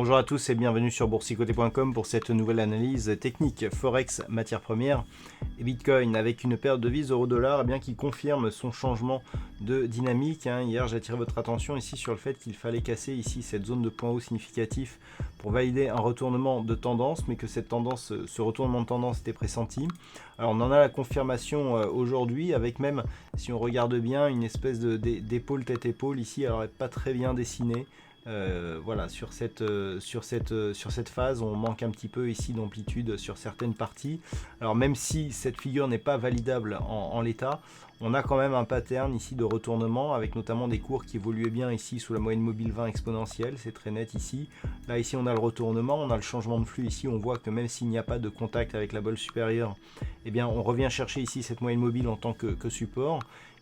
Bonjour à tous et bienvenue sur boursicoté.com pour cette nouvelle analyse technique Forex, matières premières et Bitcoin avec une paire de devises euro-dollar qui confirme son changement de dynamique. Hier, j'ai attiré votre attention ici sur le fait qu'il fallait casser ici cette zone de point haut significatif pour valider un retournement de tendance, mais que cette tendance, ce retournement de tendance était pressenti. Alors on en a la confirmation aujourd'hui avec même, si on regarde bien, une espèce d'épaule tête-épaule ici, alors elle n'est pas très bien dessinée. Voilà, sur cette phase, on manque un petit peu ici d'amplitude sur certaines parties. Alors même si cette figure n'est pas validable en l'état, on a quand même un pattern ici de retournement avec notamment des cours qui évoluaient bien ici sous la moyenne mobile 20 exponentielle, c'est très net ici. Là ici on a le retournement, on a le changement de flux ici, on voit que même s'il n'y a pas de contact avec la bolle supérieure, on revient chercher ici cette moyenne mobile en tant que support.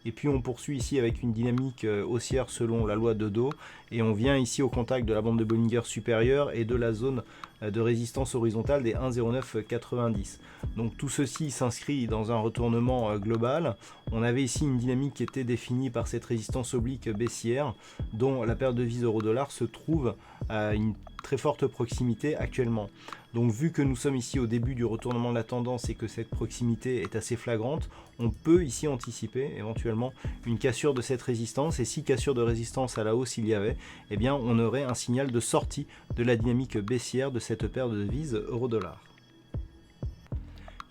Et puis on poursuit ici avec une dynamique haussière selon la loi de Dow et on vient ici au contact de la bande de Bollinger supérieure et de la zone de résistance horizontale des 1,0990. Donc tout ceci s'inscrit dans un retournement global. On avait ici une dynamique qui était définie par cette résistance oblique baissière dont la paire de devises euro-dollar se trouve à une très forte proximité actuellement. Donc vu que nous sommes ici au début du retournement de la tendance et que cette proximité est assez flagrante, on peut ici anticiper éventuellement une cassure de cette résistance, et si cassure de résistance à la hausse il y avait, on aurait un signal de sortie de la dynamique baissière de cette paire de devises euro-dollar.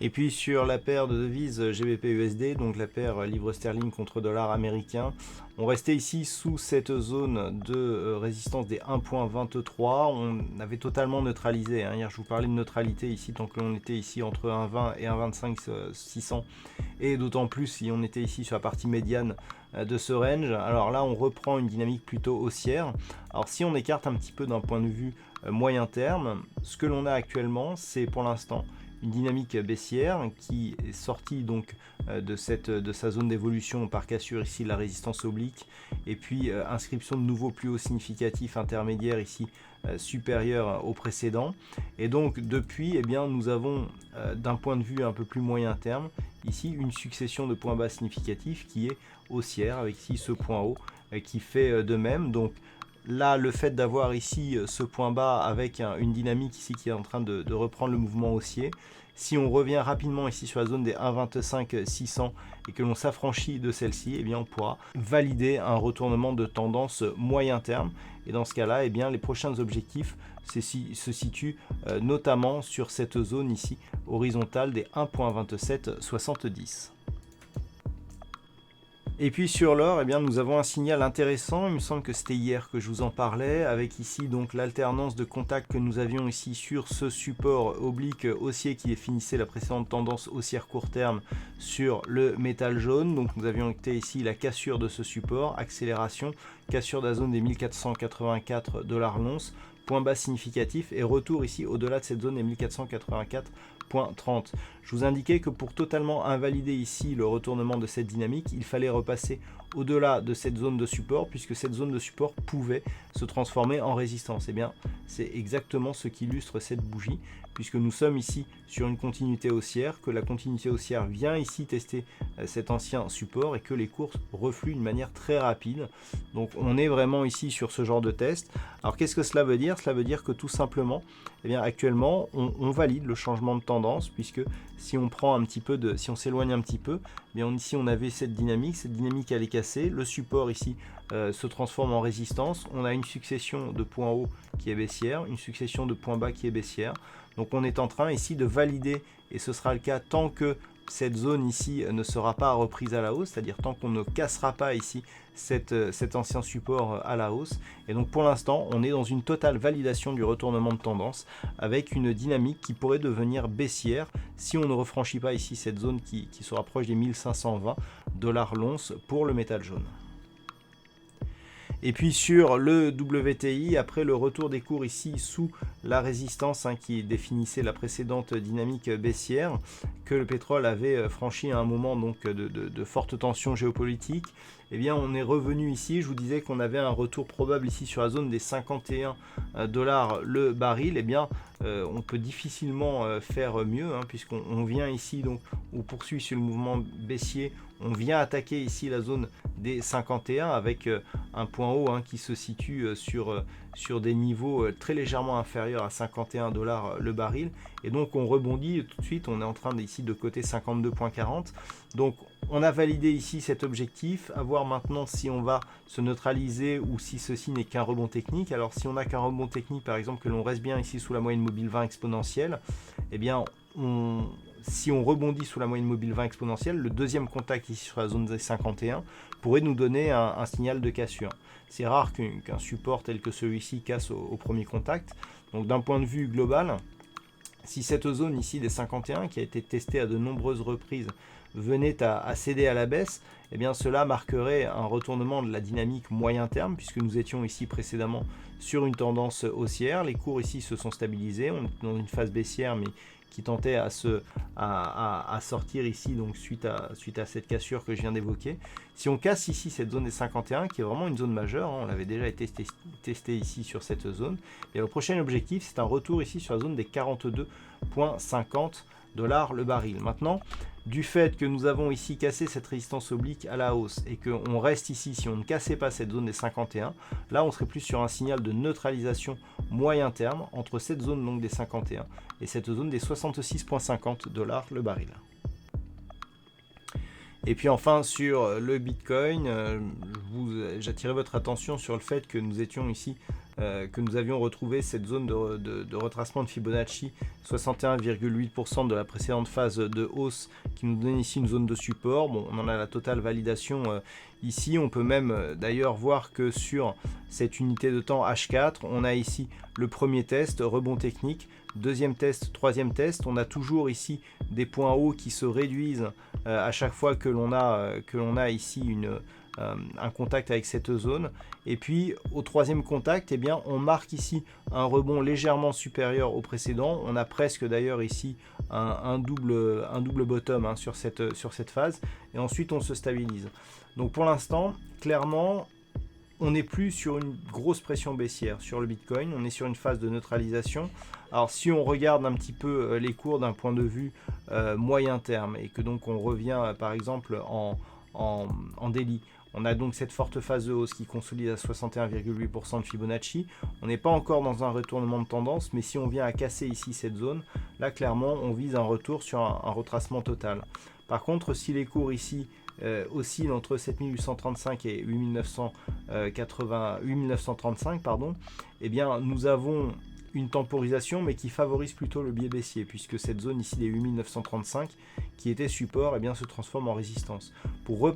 Et puis sur la paire de devises GBP-USD, donc la paire livre sterling contre dollar américain, on restait ici sous cette zone de résistance des 1.23. On avait totalement neutralisé. Hier, je vous parlais de neutralité ici, tant que l'on était ici entre 1.20 et 1.25 600. Et d'autant plus si on était ici sur la partie médiane de ce range. Alors là, on reprend une dynamique plutôt haussière. Alors si on écarte un petit peu d'un point de vue moyen terme, ce que l'on a actuellement, c'est pour l'instant une dynamique baissière qui est sortie donc de sa zone d'évolution par cassure ici de la résistance oblique et puis inscription de nouveaux plus hauts significatifs intermédiaires ici supérieurs au précédent. Et donc depuis, nous avons d'un point de vue un peu plus moyen terme ici une succession de points bas significatifs qui est haussière avec ici ce point haut qui fait de même. Donc là, le fait d'avoir ici ce point bas avec une dynamique ici qui est en train de reprendre le mouvement haussier, si on revient rapidement ici sur la zone des 1,25 600 et que l'on s'affranchit de celle-ci, on pourra valider un retournement de tendance moyen terme. Et dans ce cas-là, les prochains objectifs se situent notamment sur cette zone ici horizontale des 1,27 70. Et puis sur l'or, nous avons un signal intéressant, il me semble que c'était hier que je vous en parlais, avec ici donc l'alternance de contacts que nous avions ici sur ce support oblique haussier qui définissait la précédente tendance haussière court terme sur le métal jaune. Donc nous avions été ici la cassure de ce support, accélération, cassure de la zone des 1484 $ l'once, point bas significatif et retour ici au-delà de cette zone des 1484,30. Je vous indiquais que pour totalement invalider ici le retournement de cette dynamique, il fallait repasser au-delà de cette zone de support, puisque cette zone de support pouvait se transformer en résistance. C'est exactement ce qu'illustre cette bougie, puisque nous sommes ici sur une continuité haussière, que la continuité haussière vient ici tester cet ancien support et que les cours refluent d'une manière très rapide. Donc on est vraiment ici sur ce genre de test. Alors qu'est-ce que cela veut dire? Cela veut dire que tout simplement, actuellement, on valide le changement de tendance, puisque si on prend un petit peu si on s'éloigne un petit peu, ici on avait cette dynamique elle est cassée, le support ici se transforme en résistance, on a une succession de points hauts qui est baissière, une succession de points bas qui est baissière. Donc on est en train ici de valider, et ce sera le cas tant que cette zone ici ne sera pas reprise à la hausse, c'est-à-dire tant qu'on ne cassera pas ici cet ancien support à la hausse. Et donc pour l'instant, on est dans une totale validation du retournement de tendance avec une dynamique qui pourrait devenir baissière si on ne refranchit pas ici cette zone qui se rapproche des 1520 $ l'once pour le métal jaune. Et puis sur le WTI, après le retour des cours ici sous la résistance qui définissait la précédente dynamique baissière, que le pétrole avait franchi à un moment donc de forte tension géopolitique, on est revenu ici. Je vous disais qu'on avait un retour probable ici sur la zone des 51 $ le baril. on peut difficilement faire mieux, hein, puisqu'on vient ici, donc on poursuit sur le mouvement baissier, on vient attaquer ici la zone des 51 avec un point haut, hein, qui se situe sur des niveaux très légèrement inférieurs à 51 $ le baril, et donc on rebondit tout de suite, on est en train ici de coter 52,40. Donc on a validé ici cet objectif, à voir maintenant si on va se neutraliser ou si ceci n'est qu'un rebond technique. Alors si on n'a qu'un rebond technique, par exemple, que l'on reste bien ici sous la moyenne mobile 20 exponentielle, eh bien si on rebondit sous la moyenne mobile 20 exponentielle, le deuxième contact ici sur la zone des 51 pourrait nous donner un signal de cassure. C'est rare qu'un support tel que celui-ci casse au premier contact. Donc d'un point de vue global, si cette zone ici des 51, qui a été testée à de nombreuses reprises, venait à céder à la baisse, eh bien cela marquerait un retournement de la dynamique moyen terme, puisque nous étions ici précédemment sur une tendance haussière. Les cours ici se sont stabilisés, on est dans une phase baissière, mais qui tentait à sortir ici, donc suite à cette cassure que je viens d'évoquer. Si on casse ici cette zone des 51, qui est vraiment une zone majeure, hein, on l'avait déjà testé ici sur cette zone, et le prochain objectif, c'est un retour ici sur la zone des 42,50 $ le baril. Maintenant, du fait que nous avons ici cassé cette résistance oblique à la hausse et qu'on reste ici, si on ne cassait pas cette zone des 51, là on serait plus sur un signal de neutralisation moyen terme entre cette zone donc des 51 et cette zone des 66,50 $ le baril. Et puis enfin sur le Bitcoin, j'attirais votre attention sur le fait que nous étions ici, que nous avions retrouvé cette zone de retracement de Fibonacci 61,8% de la précédente phase de hausse qui nous donne ici une zone de support. Bon, on en a la totale validation ici. On peut même d'ailleurs voir que sur cette unité de temps H4, on a ici le premier test, rebond technique, deuxième test, troisième test. On a toujours ici des points hauts qui se réduisent à chaque fois que l'on a ici un contact avec cette zone. Et puis au troisième contact, eh bien, on marque ici un rebond légèrement supérieur au précédent. On a presque d'ailleurs ici un double bottom, hein, sur cette phase. Et ensuite on se stabilise. Donc pour l'instant, clairement, on n'est plus sur une grosse pression baissière sur le Bitcoin, on est sur une phase de neutralisation. Alors si on regarde un petit peu les cours d'un point de vue moyen terme, et que donc on revient par exemple en daily, on a donc cette forte phase de hausse qui consolide à 61,8% de Fibonacci. On n'est pas encore dans un retournement de tendance, mais si on vient à casser ici cette zone, là clairement on vise un retour sur un retracement total. Par contre, si les cours ici oscillent entre 7835 et 8935, eh bien nous avons une temporisation, mais qui favorise plutôt le biais baissier, puisque cette zone ici des 8935 qui était support, eh bien, se transforme en résistance. Pour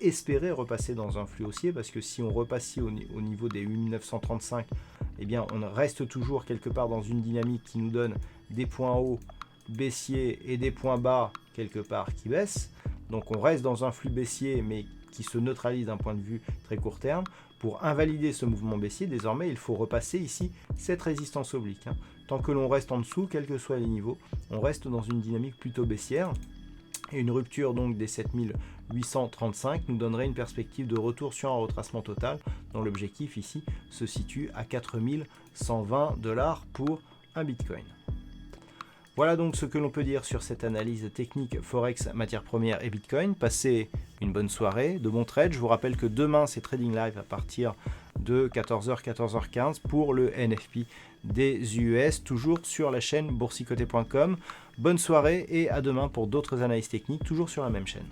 espérer repasser dans un flux haussier, parce que si on repasse au niveau des 8935, eh bien on reste toujours quelque part dans une dynamique qui nous donne des points hauts baissiers et des points bas quelque part qui baissent. Donc on reste dans un flux baissier, mais qui se neutralise d'un point de vue très court terme. Pour invalider ce mouvement baissier, désormais, il faut repasser ici cette résistance oblique, hein. Tant que l'on reste en dessous, quels que soient les niveaux, on reste dans une dynamique plutôt baissière. Et une rupture donc des 7835 nous donnerait une perspective de retour sur un retracement total, dont l'objectif ici se situe à 4120 $ pour un Bitcoin. Voilà donc ce que l'on peut dire sur cette analyse technique Forex, matières premières et Bitcoin. Passez une bonne soirée, de bons trades. Je vous rappelle que demain c'est Trading Live à partir de 14h, 14h15 pour le NFP des US, toujours sur la chaîne boursicoté.com. Bonne soirée et à demain pour d'autres analyses techniques, toujours sur la même chaîne.